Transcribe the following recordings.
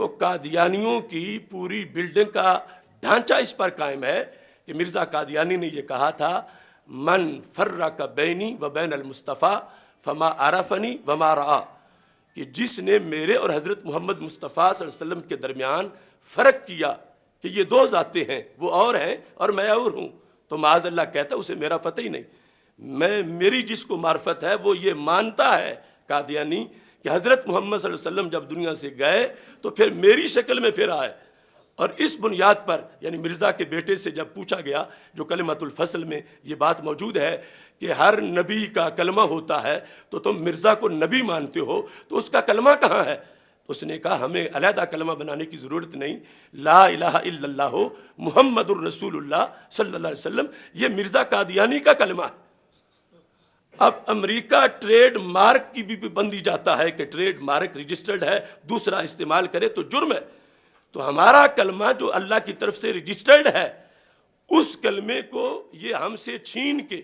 تو قادیانیوں کی پوری بلڈنگ کا ڈھانچہ اس پر قائم ہے کہ مرزا قادیانی نے یہ کہا تھا من فرق بینی و بین المصطفیٰ فما عرفنی وما رعا، کہ جس نے میرے اور حضرت محمد مصطفیٰ صلی اللہ علیہ وسلم کے درمیان فرق کیا کہ یہ دو ذاتیں ہیں، وہ اور ہیں اور میں اور ہوں، تو معاذ اللہ کہتا اسے میرا پتہ ہی نہیں۔ میری جس کو معرفت ہے وہ یہ مانتا ہے قادیانی کہ حضرت محمد صلی اللہ علیہ وسلم جب دنیا سے گئے تو پھر میری شکل میں پھر آئے، اور اس بنیاد پر یعنی مرزا کے بیٹے سے جب پوچھا گیا، جو کلمۃ الفصل میں یہ بات موجود ہے کہ ہر نبی کا کلمہ ہوتا ہے، تو تم مرزا کو نبی مانتے ہو تو اس کا کلمہ کہاں ہے؟ تو اس نے کہا ہمیں علیحدہ کلمہ بنانے کی ضرورت نہیں، لا الہ الا اللہ محمد الرسول اللہ صلی اللہ علیہ وسلم، یہ مرزا قادیانی کا کلمہ ہے۔ اب امریکہ ٹریڈ مارک کی بھی بندی جاتا ہے کہ ٹریڈ مارک رجسٹرڈ ہے، دوسرا استعمال کرے تو جرم ہے، تو ہمارا کلمہ جو اللہ کی طرف سے رجسٹرڈ ہے، اس کلمے کو یہ ہم سے چھین کے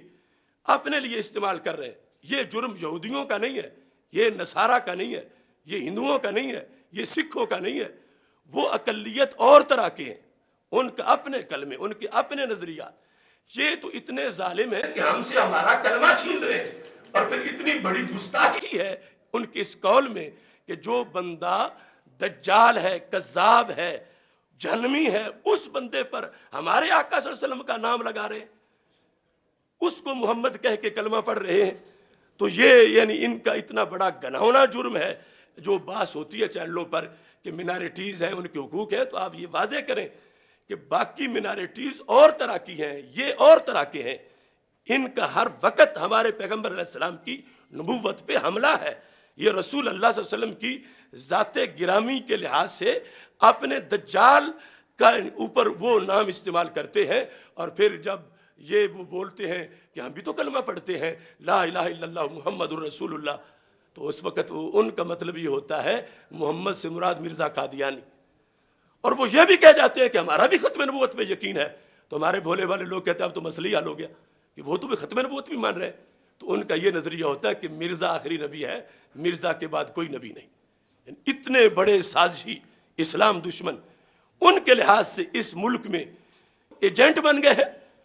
اپنے لیے استعمال کر رہے ہیں۔ یہ جرم یہودیوں کا نہیں ہے، یہ نصارہ کا نہیں ہے، یہ ہندوؤں کا نہیں ہے، یہ سکھوں کا نہیں ہے، وہ اقلیت اور طرح کے ہیں، ان کا اپنے کلمے، ان کے اپنے نظریات۔ یہ تو اتنے ظالم ہیں کہ ہم سے ہمارا کلمہ چھین رہے ہیں، اور پھر اتنی بڑی گستاخی ہے ان کے اس قول میں کہ جو بندہ دجال ہے، کذاب ہے، جہنمی ہے، اس بندے پر ہمارے آقا صلی اللہ علیہ وسلم کا نام لگا رہے ہیں، اس کو محمد کہہ کے کلمہ پڑھ رہے ہیں۔ تو یہ یعنی ان کا اتنا بڑا گناہونا جرم ہے۔ جو بات ہوتی ہے چینلوں پر کہ منارٹیز ہیں، ان کے حقوق ہیں، تو آپ یہ واضح کریں کہ باقی منارٹیز اور طرح کی ہیں، یہ اور طرح کے ہیں، ان کا ہر وقت ہمارے پیغمبر علیہ السلام کی نبوت پہ حملہ ہے۔ یہ رسول اللہ صلی اللہ علیہ وسلم کی ذات گرامی کے لحاظ سے اپنے دجال کا اوپر وہ نام استعمال کرتے ہیں، اور پھر جب یہ وہ بولتے ہیں کہ ہم بھی تو کلمہ پڑھتے ہیں لا الہ الا اللہ محمد الرسول اللہ، تو اس وقت ان کا مطلب یہ ہوتا ہے محمد سے مراد مرزا قادیانی، اور وہ یہ بھی کہہ جاتے ہیں کہ ہمارا بھی ختم نبوت پہ یقین ہے۔ تو ہمارے بھولے والے لوگ کہتے ہیں اب تو مسئلہ ہی حل ہو گیا کہ وہ تو بھی ختم نبوت بھی مان رہے ہیں۔ تو ان کا یہ نظریہ ہوتا ہے کہ مرزا آخری نبی ہے، مرزا کے بعد کوئی نبی نہیں۔ اتنے بڑے سازشی اسلام دشمن ان کے لحاظ سے اس ملک میں ایجنٹ بن گئے ہیں۔